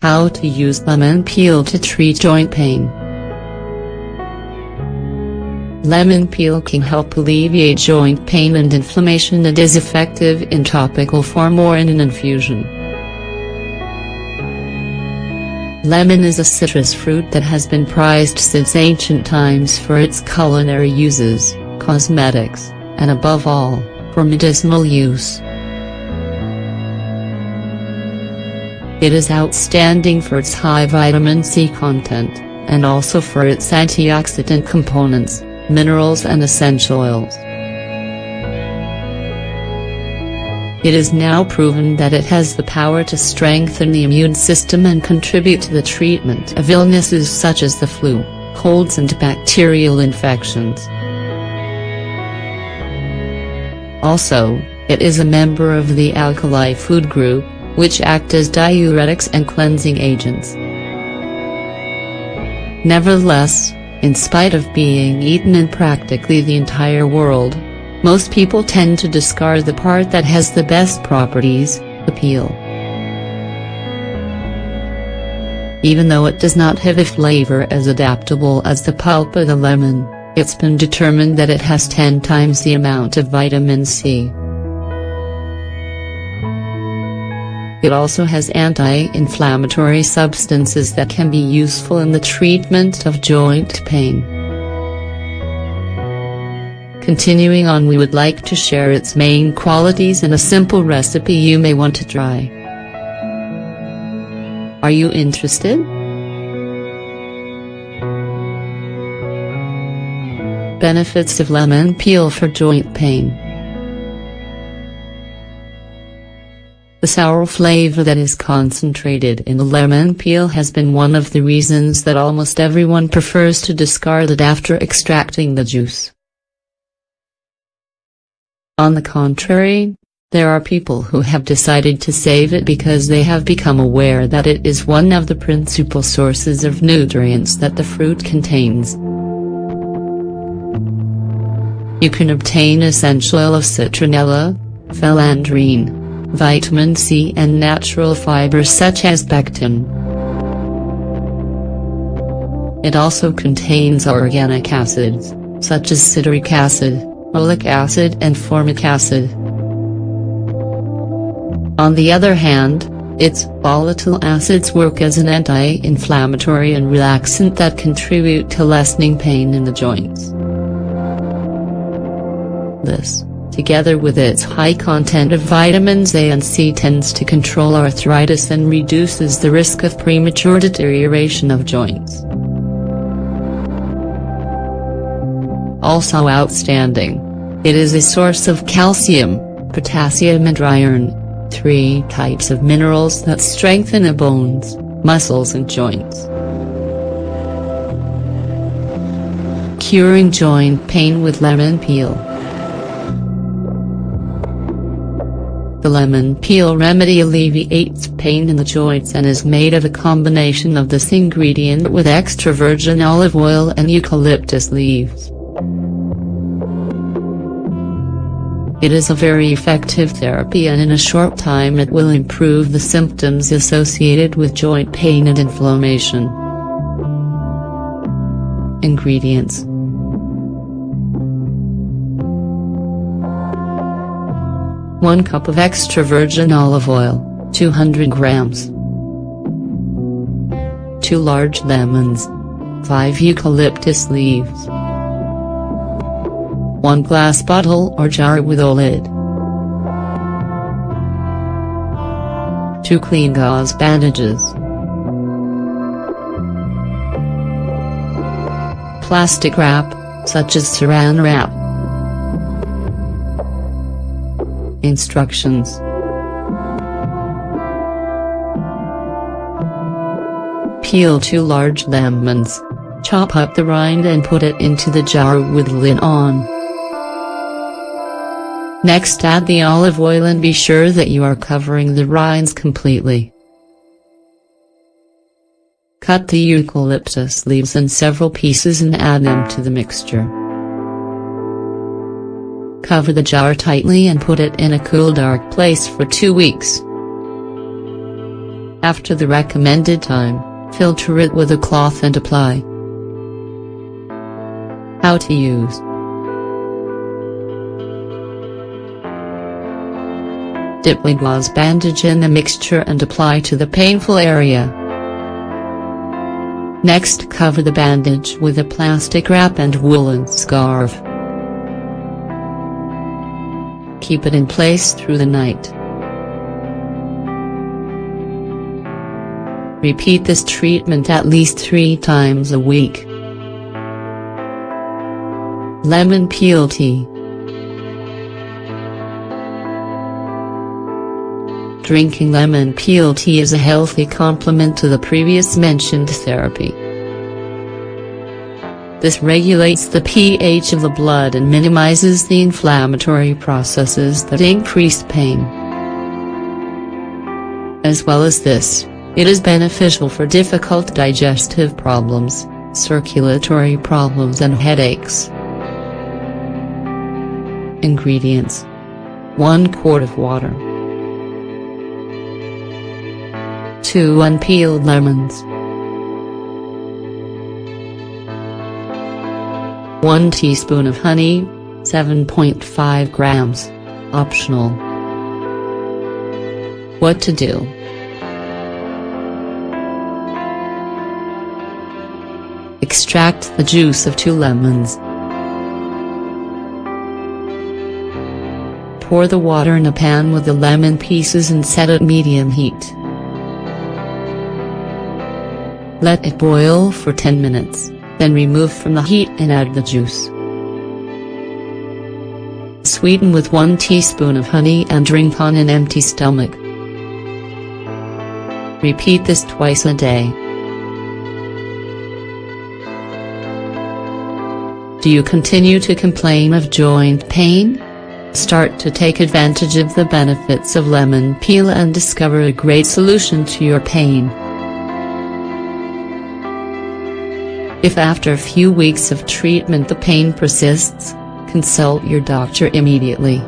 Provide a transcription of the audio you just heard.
How to use lemon peel to treat joint pain. Lemon peel can help alleviate joint pain and inflammation and is effective in topical form or in an infusion. Lemon is a citrus fruit that has been prized since ancient times for its culinary uses, cosmetics, and above all, for medicinal use. It is outstanding for its high vitamin C content, and also for its antioxidant components, minerals and essential oils. It is now proven that it has the power to strengthen the immune system and contribute to the treatment of illnesses such as the flu, colds and bacterial infections. Also, it is a member of the alkali food group, which act as diuretics and cleansing agents. Nevertheless, in spite of being eaten in practically the entire world, most people tend to discard the part that has the best properties, the peel. Even though it does not have a flavor as adaptable as the pulp of the lemon, it's been determined that it has 10 times the amount of vitamin C. It also has anti-inflammatory substances that can be useful in the treatment of joint pain. Continuing on, we would like to share its main qualities in a simple recipe you may want to try. Are you interested? Benefits of lemon peel for joint pain. The sour flavor that is concentrated in the lemon peel has been one of the reasons that almost everyone prefers to discard it after extracting the juice. On the contrary, there are people who have decided to save it because they have become aware that it is one of the principal sources of nutrients that the fruit contains. You can obtain essential oil of citronella, philandrine, vitamin C and natural fibers such as pectin. It also contains organic acids, such as citric acid, oleic acid and formic acid. On the other hand, its volatile acids work as an anti-inflammatory and relaxant that contribute to lessening pain in the joints. This, together with its high content of vitamins A and C, tends to control arthritis and reduces the risk of premature deterioration of joints. Also outstanding, it is a source of calcium, potassium and iron, 3 types of minerals that strengthen the bones, muscles and joints. Curing joint pain with lemon peel. The lemon peel remedy alleviates pain in the joints and is made of a combination of this ingredient with extra virgin olive oil and eucalyptus leaves. It is a very effective therapy, and in a short time it will improve the symptoms associated with joint pain and inflammation. Ingredients: 1 cup of extra virgin olive oil, 200 grams. 2 large lemons. 5 eucalyptus leaves. 1 glass bottle or jar with a lid. 2 clean gauze bandages. Plastic wrap, such as saran wrap. Instructions. Peel 2 large lemons. Chop up the rind and put it into the jar with the lid on. Next, add the olive oil and be sure that you are covering the rinds completely. Cut the eucalyptus leaves in several pieces and add them to the mixture. Cover the jar tightly and put it in a cool, dark place for 2 weeks. After the recommended time, filter it with a cloth and apply. How to use. Dip the gauze bandage in the mixture and apply to the painful area. Next, cover the bandage with a plastic wrap and woolen scarf. Keep it in place through the night. Repeat this treatment at least 3 times a week. Lemon peel tea. Drinking lemon peel tea is a healthy complement to the previous mentioned therapy. This regulates the pH of the blood and minimizes the inflammatory processes that increase pain. As well as this, it is beneficial for difficult digestive problems, circulatory problems and headaches. Ingredients: 1 quart of water, 2 unpeeled lemons, 1 teaspoon of honey, 7.5 grams, optional. What to do? Extract the juice of 2 lemons. Pour the water in a pan with the lemon pieces and set at medium heat. Let it boil for 10 minutes, then remove from the heat and add the juice. Sweeten with 1 teaspoon of honey and drink on an empty stomach. Repeat this twice a day. Do you continue to complain of joint pain? Start to take advantage of the benefits of lemon peel and discover a great solution to your pain. If after a few weeks of treatment the pain persists, consult your doctor immediately.